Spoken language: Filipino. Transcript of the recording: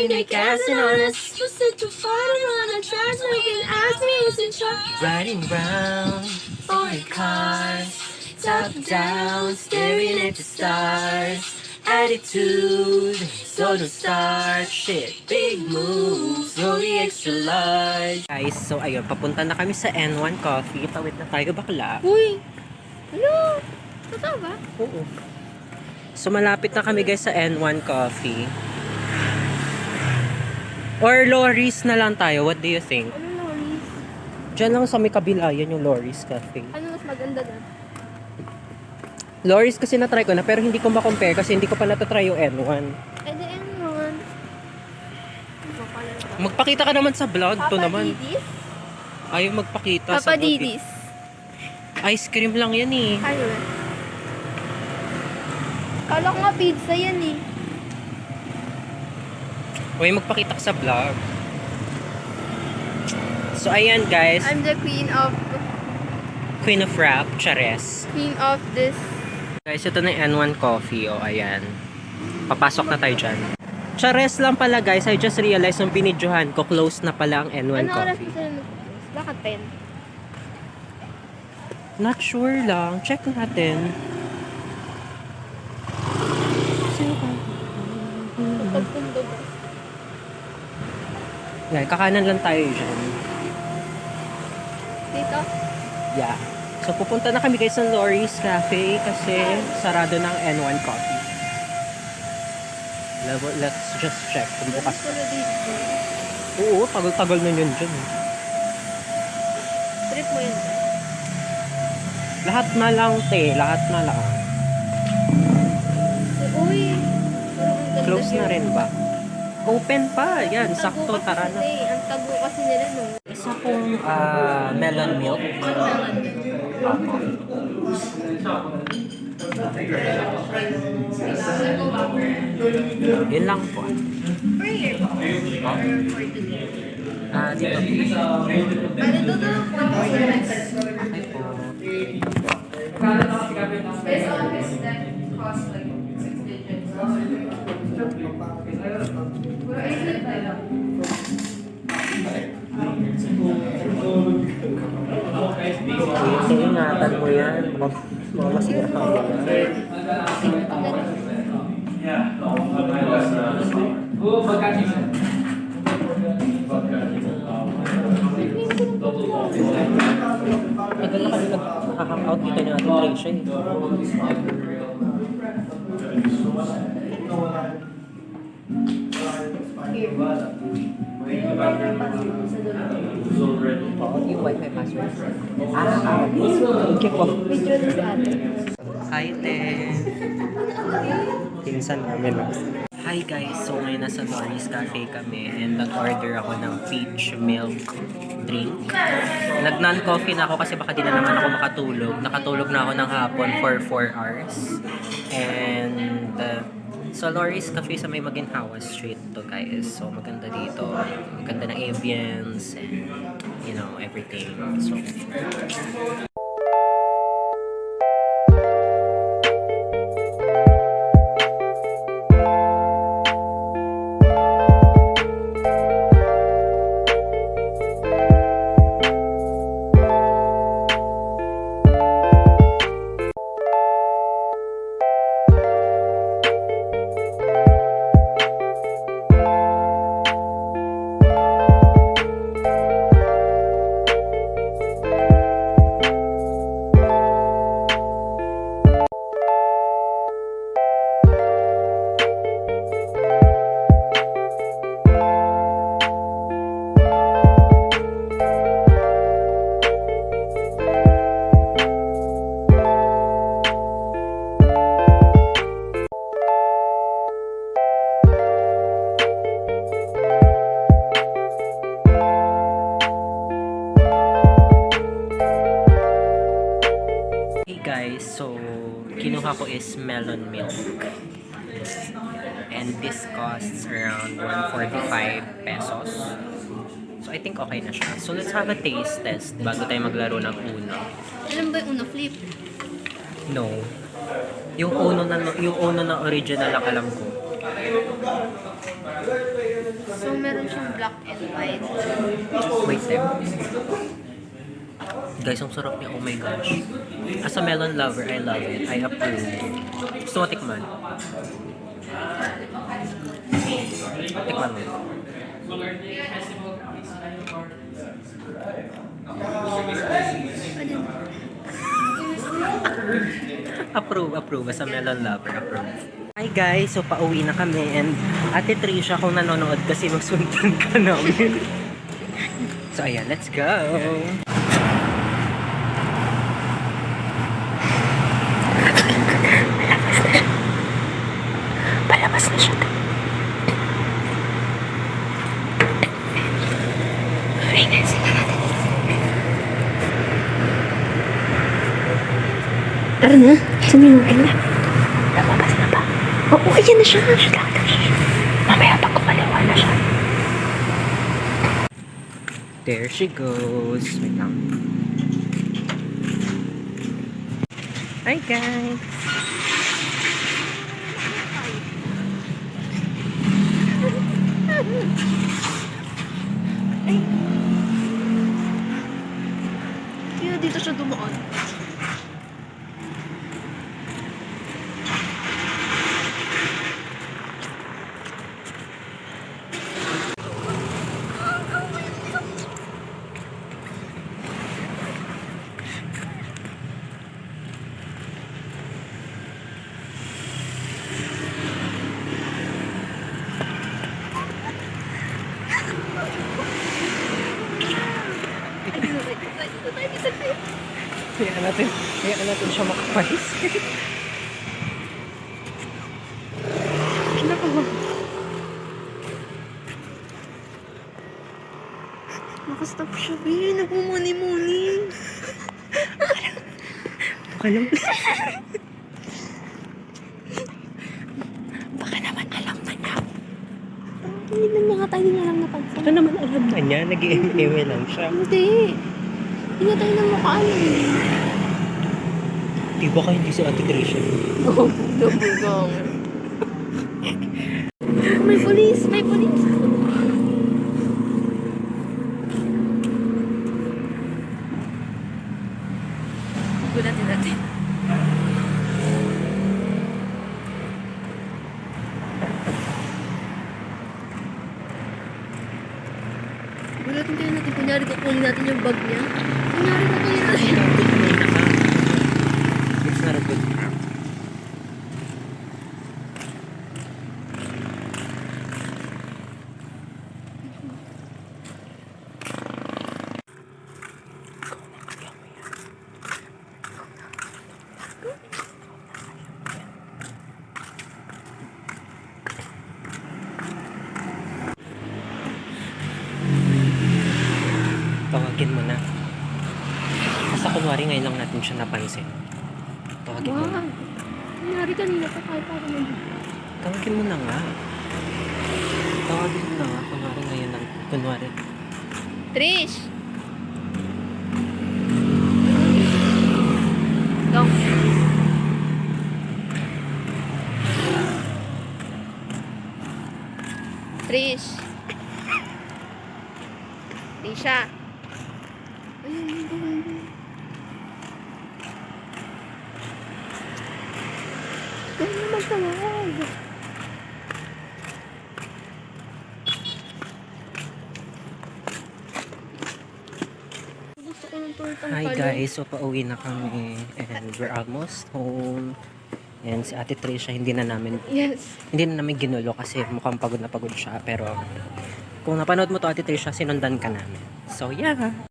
think they casting on us. You said you're fighting on a trash, looking at me, is in charge. Riding round, foreign cars, top down, staring at the stars. Attitude, so to start, shit, big moves, slowly extra large. Guys, so ayun, papunta na kami sa N1 Coffee. Tawid na tayo, bakla. Uy! Hello! Totoo ba? Oo. So malapit na kami guys sa N1 Coffee. Or Lori's na lang tayo, what do you think? Ano Loris? Diyan lang sa may kabila, yan yung Lori's Cafe. Ano mas maganda doon? Lori's kasi na-try ko na, pero hindi ko ma-compare kasi hindi ko pa natatry yung N1. Eh di N1. Magpakita ka naman sa vlog to Papa naman. Didis? Ayaw magpakita Papa sa vlog. Didis. Ice cream lang yan eh. Ano? Kala ko nga pizza yan eh. Huwag magpakita ka sa vlog. So ayan guys, I'm the queen Queen of Rap, Chares. of this. Guys, ito na yung N1 Coffee. O, ayan. Papasok na tayo dyan. Chares lang pala guys. I just realized nung binidyohan ko, close na pala ang N1 Ano oras Coffee. mo sila nag-close? Bakit 10? Not sure lang. Check natin. Sino ba? Pagpundo ba? Yan, kakanan lang tayo dyan. Dito? Yeah. So, pupunta na kami guys sa Lori's Cafe kasi sarado ng N1 Coffee. Let's just check kung bukas pa. Pero dito. Oo, tagal-tagal na yun dyan. Trip mo yun ba? Lahat na lang, te. Lahat na lang. Uy! Parang ang ganda Close na here. rin ba? Open pa. Yan, Ang sakto. tago kasi Tara na. sila eh. Ang tago kasi nila no. Isa pong melon milk. Yun lang po. For here po? Or for today? Dito. Bale, doon na lang po. Okay po. Based on this, that cost like 6 digits. So, ingatan mo yan. Mga masira ka mo yan. Tagal na kami nag-hangout dito ni Ate Tricia eh. Oo, yung wifi password. Okay po. Video na sa atin. Hi, Te. Pinsan kami na. Hi guys, so ngayon nasa Lori's Cafe kami and nag-order ako ng peach milk drink. Nag-non-coffee na ako kasi baka di na naman ako makatulog. Nakatulog na ako ng hapon for 4 hours. And so Lori's Cafe sa may Maginhawa Street to guys. So maganda dito. Maganda ng ambience and you know, everything. So guys, so kinuha ko is melon milk. And this costs around 145 pesos. So I think okay na siya. So let's have a taste test bago tayo maglaro ng Uno. Alam ba yung Uno flip? No. Yung Uno na original ang alam ko. So, meron siyang black and white. Wait there. Guys, ang sarap niya. Oh my gosh. As a melon lover, I love it. I approve. Gusto mo tikman? Tikman mo. Approve. As a melon lover, approve. Hi guys, so pauwi na kami and Ate Trisha kung nanonood kasi magsundan ka namin. So ayan, let's go! Palabas na siya. Ringan sila natin. Tara na, saan yung mga na? Lumabas na ba? Oo, ayan na siya. Mamaya pag kumaliwa na siya. There she goes. Wait lang. Hi guys! Kaya dito siya dumaan. Hayaan natin siya makapais. Nakastop siya, B. Nagmumuni-muni. Baka lang. Baka naman alam na niya. Hindi na nga tayo niya lang napansin. Baka naman alam na niya. Nag-eme lang siya. Hindi. Hindi nga tayo ng mukha alam. Di ba ka hindi si Ate Trisha? Oo, double gong. May pulis! May pulis! Gulatin natin. Gulatin kayo natin. Kunyari kukunin natin yung bag niya. Kunyari kukunin natin. It's not a good prank. Tawagin mo na. Basta kunwari ngayon lang natin siya napansin. Tawagin mo na. Wow! Kunyari kanina pa tayo para nandito. Tawagin mo na nga. Tawagin mo na nga. Kunwari ngayon lang. Kunwari. Trish! Go. Trish! Trisha! Kaya naman tawag. Gusto ko ng tortang Hi palo. guys, so pauwi na kami and we're almost home. And si Ate Trisha hindi na namin ginulo kasi mukhang pagod na pagod siya, pero kung napanood mo to Ate Trisha, sinundan ka namin. So yeah.